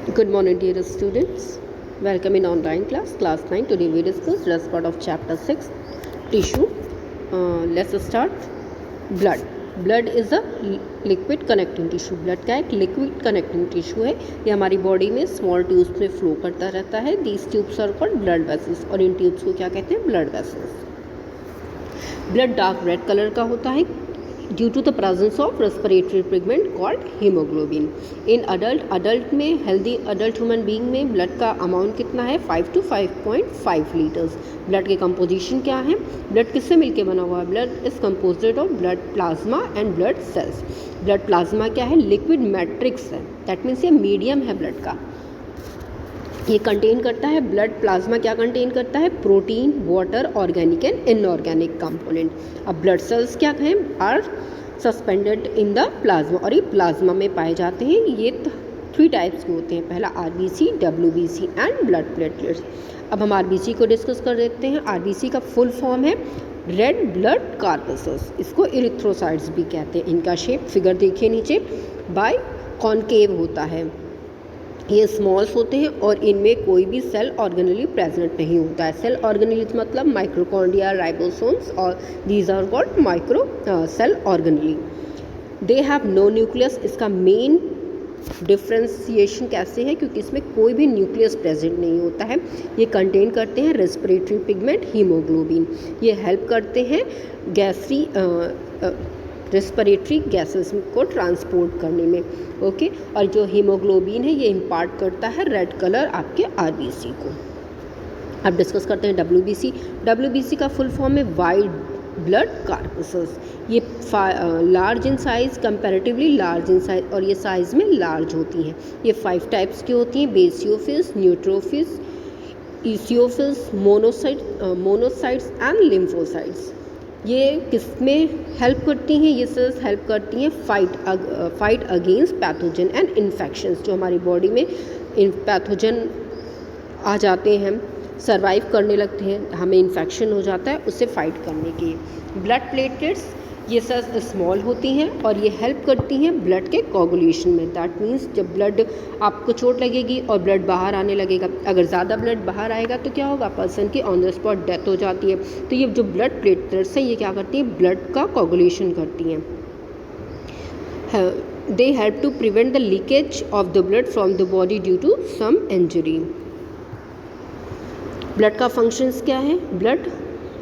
Good morning, dear students. Welcome in online class 9. Today we discuss last part of chapter 6, tissue. Let's start. Blood. Blood is a liquid connecting tissue. Blood का एक liquid connecting tissue है. ये हमारी body में small tubes में flow करता रहता है. These tubes are called blood vessels और इन ट्यूब्स को क्या कहते हैं? Blood vessels. Blood dark red colour का होता है due to the presence of respiratory pigment called haemoglobin. In adult में हेल्दी अडल्ट ह्यूमन बीइंग में ब्लड का अमाउंट कितना है? 5 to 5.5 लीटर्स. ब्लड के कंपोजिशन क्या है? ब्लड किससे मिलके बना हुआ है? Blood is composed of blood plasma and blood cells. Blood plasma क्या है? लिक्विड मैट्रिक्स है. दैट मीन्स ये मीडियम है ब्लड का. ये कंटेन करता है, ब्लड प्लाज्मा क्या कंटेन करता है? Protein, water, organic and inorganic component. अब ब्लड सेल्स क्या हैं? Are suspended in the plasma और ये प्लाज्मा में पाए जाते हैं. ये 3 टाइप्स के होते हैं. पहला RBC, WBC and blood platelets. अब हम आरबीसी को डिस्कस कर देते हैं. आरबीसी का फुल फॉर्म है रेड ब्लड कार्पसेस. इसको इरिथ्रोसाइट्स भी कहते हैं. इनका शेप फिगर देखिए नीचे, बाय कॉनकेव होता है. ये स्मॉल्स होते हैं और इनमें कोई भी सेल ऑर्गेनली प्रेजेंट नहीं होता है. सेल ऑर्गेनली मतलब माइक्रोकॉन्ड्रिया, राइबोसोम्स और these are called micro cell organelle. They have no nucleus. इसका मेन डिफ्रेंसिएशन कैसे है? क्योंकि इसमें कोई भी न्यूक्लियस प्रेजेंट नहीं होता है. ये कंटेन करते हैं रेस्पिरेटरी पिगमेंट हीमोग्लोबिन. ये हेल्प करते हैं गैसरी रेस्पिरेटरी गैसेस को ट्रांसपोर्ट करने में. ओके. और जो हीमोग्लोबिन है ये इम्पार्ट करता है रेड कलर आपके आरबीसी को. अब डिस्कस करते हैं डब्ल्यूबीसी. डब्ल्यूबीसी का फुल फॉर्म है वाइट ब्लड कार्पसेस. ये large in size, comparatively large in size और ये साइज़ में लार्ज होती हैं. ये 5 टाइप्स की होती हैं: बेसियोफिल्स, न्यूट्रोफिल्स, ईसियोफिल्स, मोनोसाइट्स एंड लिम्फोसाइट्स. ये किस में हेल्प करती हैं? ये सेल्स हेल्प करती हैं fight against pathogen and infections. जो हमारी बॉडी में पैथोजन आ जाते हैं, सरवाइव करने लगते हैं, हमें इन्फेक्शन हो जाता है, उससे फाइट करने के. ब्लड प्लेटलेट्स, ये सेल्स स्मॉल होती हैं और ये हेल्प करती हैं ब्लड के कोगुलेशन में. दैट मीन्स जब ब्लड आपको चोट लगेगी और ब्लड बाहर आने लगेगा, अगर ज़्यादा ब्लड बाहर आएगा तो क्या होगा? पर्सन की ऑन द स्पॉट डेथ हो जाती है. तो ये जो ब्लड प्लेटलेट्स हैं ये क्या करती हैं? ब्लड का कोगुलेशन करती हैं. They help to prevent the leakage of the blood from the body due to some injury. Blood का फंक्शंस क्या है? ब्लड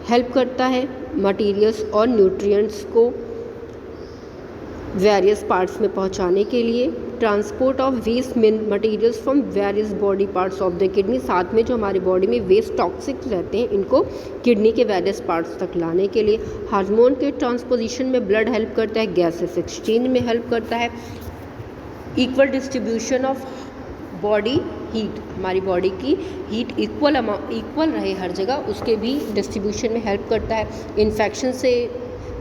हेल्प करता है मटेरियल्स और न्यूट्रिएंट्स को वेरियस पार्ट्स में पहुंचाने के लिए. Transport of waste materials from various body parts of the kidney. साथ में जो हमारी बॉडी में वेस्ट टॉक्सिक रहते हैं इनको किडनी के वेरियस पार्ट्स तक लाने के लिए. हार्मोन के ट्रांसपोजिशन में ब्लड हेल्प करता है. गैसेस एक्सचेंज में हेल्प करता है. Equal distribution of body heat, हमारी बॉडी की हीट इक्वल रहे हर जगह, उसके भी डिस्ट्रीब्यूशन में हेल्प करता है. इन्फेक्शन से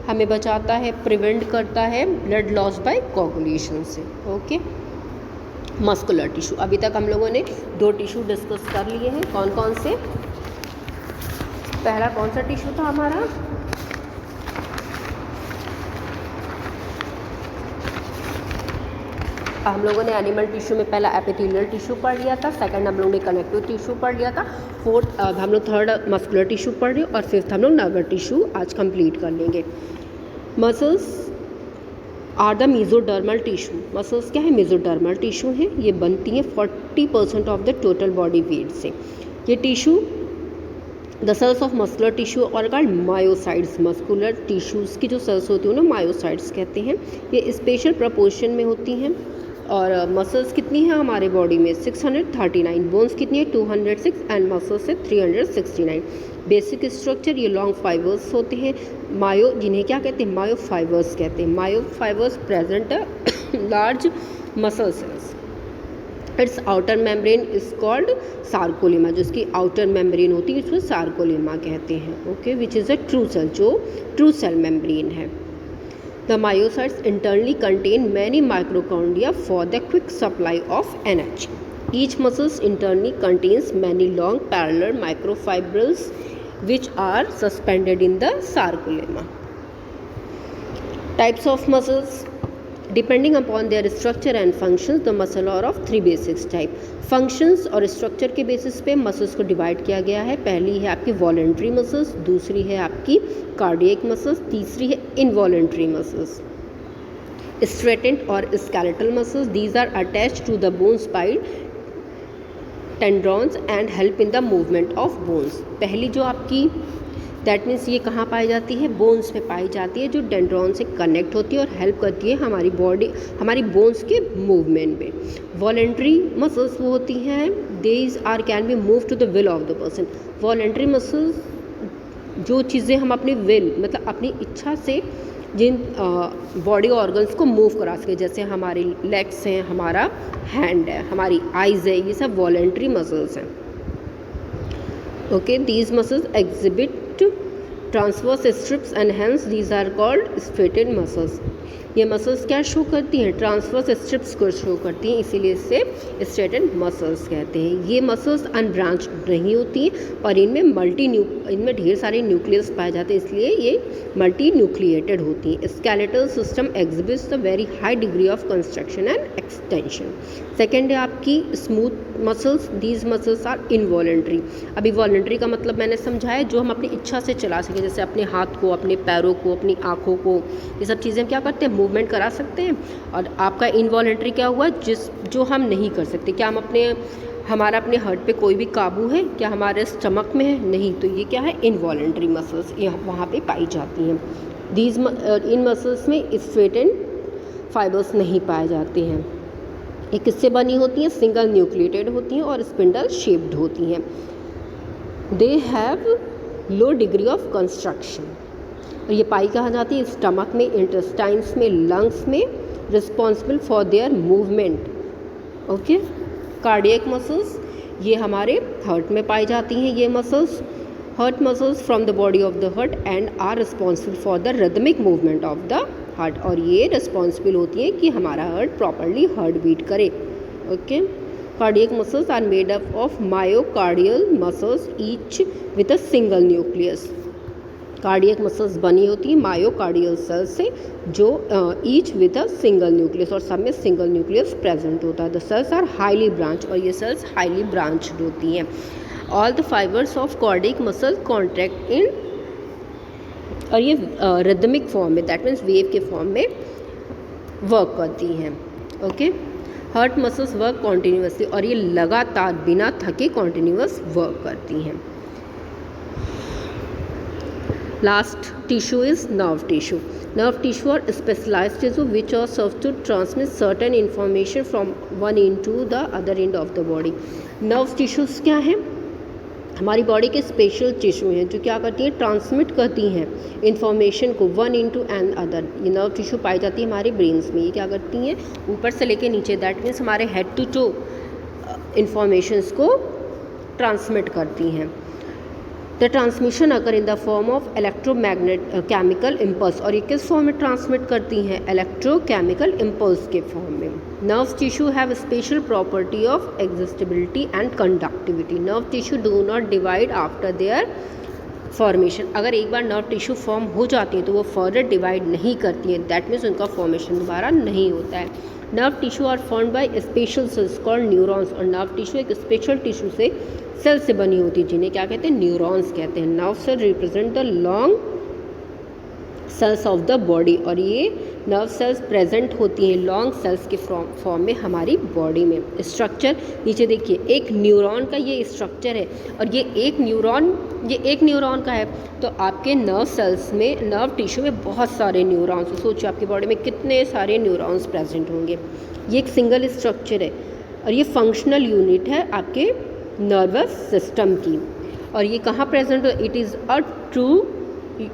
हमें बचाता है, प्रिवेंट करता है ब्लड लॉस बाय कोगुलेशन से. ओके. Muscular tissue. अभी तक हम लोगों ने 2 टिश्यू डिस्कस कर लिए हैं. कौन कौन से? पहला कौन सा टिश्यू था हमारा? हम लोगों ने एनिमल टिश्यू में पहला एपिथेलियल टिश्यू पढ़ लिया था. सेकंड हम लोगों ने कनेक्टिव टिश्यू पढ़ लिया था. फोर्थ हम लोग थर्ड मस्कुलर टिश्यू पढ़ रहे हैं और फिफ्थ हम लोग नर्वस टिश्यू आज कंप्लीट कर लेंगे. Muscles are the mesodermal tissue. Muscles क्या है? मेसोडर्मल टिश्यू है. ये बनती हैं 40% of the total body weight से. ये tissue the cells of muscular tissue are called myocytes. Muscular tissues की जो सेल्स होती हैं उन्हें मायोसाइट्स कहते हैं. ये स्पेशल प्रपोर्शन में होती हैं. और मसल्स कितनी है हमारे बॉडी में? 639. बोन्स कितनी है? 206 एंड मसल्स है 369. बेसिक स्ट्रक्चर, ये लॉन्ग फाइबर्स होते हैं. मायो, जिन्हें क्या कहते हैं? मायो फाइबर्स कहते हैं. मायो फाइबर्स प्रेजेंट है large muscle cells. It's outer membrane is called sarcolemma. जो इसकी आउटर मेम्ब्रेन होती है इसको सार्कोलेमा कहते हैं. Okay. Which is a true cell, जो ट्रू सेल मेम्ब्रेन है. The myocytes internally contain many mitochondria for the quick supply of energy. Each muscle internally contains many long parallel microfibrils which are suspended in the sarcolemma. Types of muscles. Depending upon their structure and functions the muscle are of 3 basic type. Functions और structure के basis पे muscles को divide किया गया है। पहली है आपकी वॉलेंट्री मसल्स, दूसरी है आपकी कार्डियक मसल्स, तीसरी है इनवॉलेंट्री मसल्स। स्ट्रेटेंड और skeletal muscles, these are attached to the bones by tendons and help in the movement of bones. पहली जो आपकी दैट मीन्स ये कहाँ पाई जाती है, बोन्स में पाई जाती है, जो डेंड्रॉन से कनेक्ट होती है और हेल्प करती है हमारी बॉडी, हमारी बोन्स के मूवमेंट में। वॉलेंट्री मसल्स वो होती हैं, these are can be move to the will of the person. Voluntary muscles जो चीज़ें हम अपनी विल मतलब अपनी इच्छा से जिन बॉडी ऑर्गन्स को मूव करा सके, जैसे हमारी लेग्स हैं, हमारा हैंड है, हमारी आइज़ है, ये सब वॉलेंट्री मसल्स हैं। Okay, these muscles exhibit transverse stripes and hence these are called striated muscles. ये मसल्स क्या शो करती हैं, ट्रांसवर्स स्ट्रिप्स को शो करती हैं, इसीलिए इसे स्ट्रेटेंड मसल्स कहते हैं। ये मसल्स अनब्रांच नहीं होती हैं और इनमें ढेर सारे न्यूक्लियस पाए जाते हैं, इसलिए ये मल्टी न्यूक्लिएटेड होती हैं। Skeletal system exhibits the very high degree of construction and extension. Second है आपकी smooth muscles, these muscles are involuntary. अभी वॉलेंट्री का मतलब मैंने समझाया, जो हम अपनी इच्छा से चला सकें, जैसे अपने हाथ को, अपने पैरों को, अपनी आँखों को, ये सब चीज़ें क्या करते हैं, मूवमेंट करा सकते हैं। और आपका इनवॉलेंट्री क्या हुआ, जो हम नहीं कर सकते। क्या हम हमारा अपने हार्ट पे कोई भी काबू है, क्या हमारे स्टमक में है, नहीं, तो ये क्या है, इनवॉलेंट्री मसल्स ये वहाँ पे पाई जाती हैं। इन मसल्स में स्ट्रेटेंड फाइबर्स नहीं पाए जाते हैं। ये किससे बनी होती हैं, सिंगल न्यूक्लिएटेड होती हैं और स्पिंडल शेप्ड होती हैं। They have low degree of construction और ये पाई कहाँ जाती है, स्टमक में, इंटेस्टाइन्स में, लंग्स में, responsible for their movement. Okay, cardiac muscles ये हमारे हार्ट में पाई जाती हैं। ये muscles heart muscles from the body of the heart and are responsible for the rhythmic movement of the heart, और ये रिस्पॉन्सिबल होती है कि हमारा हार्ट प्रॉपरली हार्ट बीट करे। Okay, cardiac muscles are made up of myocardial muscles each with a single nucleus. Cardiac muscles बनी होती हैं मायोकार्डियल सेल्स से, जो each with a single nucleus, और सब में सिंगल न्यूक्लियस प्रेजेंट होता है। The cells are highly branch, और ये सेल्स हाईली ब्रांच्ड होती हैं। All the fibres of cardiac muscle contract in, और ये रिदमिक फॉर्म में, दैट मीन्स वेव के फॉर्म में वर्क करती हैं। Okay, heart muscles work continuously, और ये लगातार बिना थके कॉन्टीन्यूस वर्क करती हैं। Last tissue is nerve tissue. Nerve tissue और specialised tissue which are serve to transmit certain information from one end to the other end of the body. Nerve tissues क्या हैं, हमारी बॉडी के special tissue हैं जो क्या करती हैं, ट्रांसमिट करती हैं इन्फॉर्मेशन को वन इनटू एंड अदर। ये नर्व टिश्यू पाई जाती है हमारे ब्रेन्स में। ये क्या करती हैं, ऊपर से लेके नीचे, दैट मीन्स हमारे हेड टू टो इन्फॉर्मेशंस को ट्रांसमिट करती हैं। The transmission occur in the form of chemical impulse, और ये किस फॉर्म में ट्रांसमिट करती हैं, इलेक्ट्रोकेमिकल इम्पल्स के फॉर्म में। Nerve tissue have special property of excitability and conductivity. Nerve tissue do not divide after their formation. अगर एक बार नर्व टिश्यू फॉर्म हो जाती है तो वो फर्दर डिवाइड नहीं करती है, दैट मीन्स उनका फॉर्मेशन दोबारा नहीं होता है। Nerve tissue are formed by special cells called neurons, और नर्व टिश्यू एक स्पेशल टिश्यू से सेल से बनी होती है जिन्हें क्या कहते हैं, न्यूरॉन्स कहते हैं। Nerve cell represent the long cells of the body, और ये नर्व सेल्स प्रेजेंट होती हैं लॉन्ग सेल्स के फॉर्म में हमारी बॉडी में। स्ट्रक्चर नीचे देखिए, एक न्यूरॉन का ये स्ट्रक्चर है, और ये एक न्यूरॉन का है, तो आपके नर्व सेल्स में, नर्व टिश्यू में बहुत सारे न्यूरॉन्स, सोचिए आपकी बॉडी में कितने सारे न्यूरॉन्स प्रेजेंट होंगे। ये एक सिंगल स्ट्रक्चर है, और ये फंक्शनल यूनिट है आपके नर्वस सिस्टम की। और ये कहाँ प्रेजेंट हो, it is a true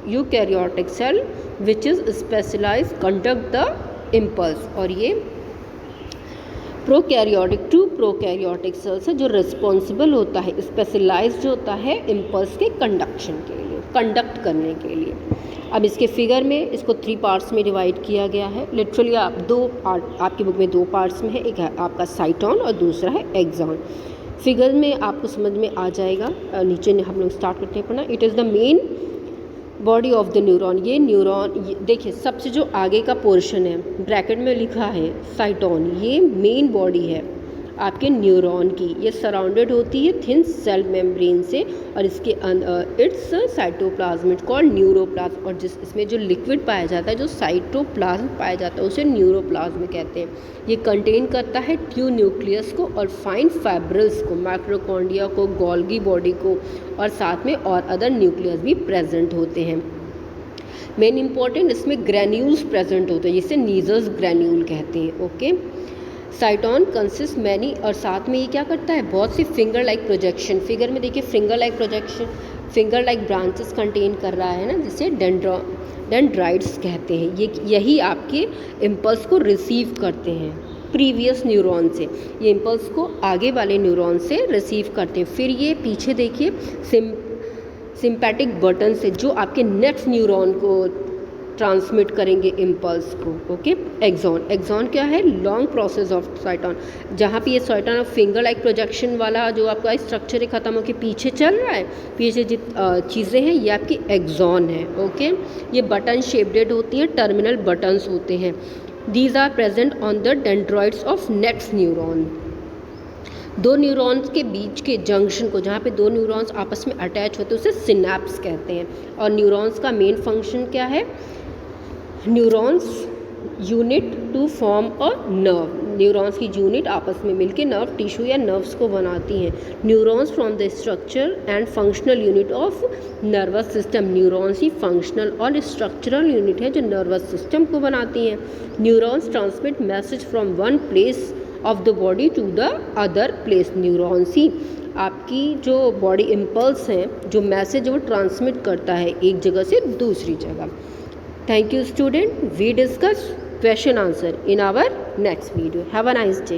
eukaryotic cell which is specialise conduct the impulse, और ये प्रोकैरियोटिक सेल्स है जो रिस्पॉन्सिबल होता है, स्पेशलाइज्ड होता है इम्पल्स के कंडक्शन के लिए, कंडक्ट करने के लिए। अब इसके फिगर में इसको 3 पार्ट्स में डिवाइड किया गया है। लिटरली आप 2 पार्ट आपकी बुक में 2 पार्ट्स में है, एक है आपका साइटोन और दूसरा है एक्सॉन। फिगर में आपको समझ में आ जाएगा। नीचे हम लोग स्टार्ट करते हैं पढ़ना। It is the main body of the neuron, ये न्यूरॉन देखिए सबसे जो आगे का पोर्शन है ब्रैकेट में लिखा है साइटोन, ये मेन बॉडी है आपके न्यूरॉन की। ये सराउंडेड होती है थिन सेल मेम्ब्रेन से और इसके it's cytoplasm it called neuroplasm. और जिस इसमें जो लिक्विड पाया जाता है, जो साइटोप्लाज्म पाया जाता है, उसे न्यूरोप्लाज्म कहते हैं। ये कंटेन करता है ट्रू न्यूक्लियस को और फाइन फाइब्रिल्स को, माइक्रोकॉन्ड्रिया को, गोल्गी बॉडी को, और साथ में और अदर न्यूक्लियस भी प्रेजेंट होते हैं। मेन इंपॉर्टेंट इसमें ग्रैन्यूल्स प्रेजेंट होते हैं, जिसे नीजर्स ग्रैन्यूल कहते हैं। ओके, साइटोन कंसिस्ट मैनी, और साथ में ये क्या करता है, बहुत सी फिंगर लाइक प्रोजेक्शन, फिगर में देखिए finger like projection, finger like branches contain कर रहा है ना, जिसे डेंड्राइट्स कहते हैं। ये यही आपके इम्पल्स को रिसीव करते हैं प्रीवियस न्यूरॉन से, ये इम्पल्स को आगे वाले न्यूरॉन से रिसीव करते हैं। फिर ये पीछे देखिए सिम्पैटिक बटन से जो आपके नेक्स्ट न्यूरॉन को ट्रांसमिट करेंगे इम्पल्स को। ओके, एक्सॉन क्या है, लॉन्ग प्रोसेस ऑफ साइटोन, जहाँ पे ये साइटोन ऑफ फिंगर लाइक प्रोजेक्शन वाला जो आपका स्ट्रक्चर है ख़त्म होकर पीछे चल रहा है, पीछे चीज़ें हैं ये आपकी एक्सॉन है। ओके, ये बटन शेप्डेड होती हैं, टर्मिनल बटन्स होते हैं। These are present on the dendrites of next neuron. दो न्यूरॉन्स के बीच के जंक्शन को, जहाँ पे दो न्यूरॉन्स आपस में अटैच होते हैं, उसे सिनैप्स कहते हैं। और न्यूरॉन्स का मेन फंक्शन क्या है, neurons unite to form a nerve, neurons की यूनिट आपस में मिलकर नर्व टिश्यू या नर्व्स को बनाती हैं। Neurons from the structure and functional unit of nervous system, neurons ही फंक्शनल और स्ट्रक्चरल यूनिट है जो नर्वस सिस्टम को बनाती हैं। Neurons transmit message from one place of the body to the other place, neurons ही आपकी जो बॉडी इम्पल्स हैं, जो मैसेज वो ट्रांसमिट करता है एक जगह से दूसरी जगह। Thank you student. We discuss question answer in our next video. Have a nice day.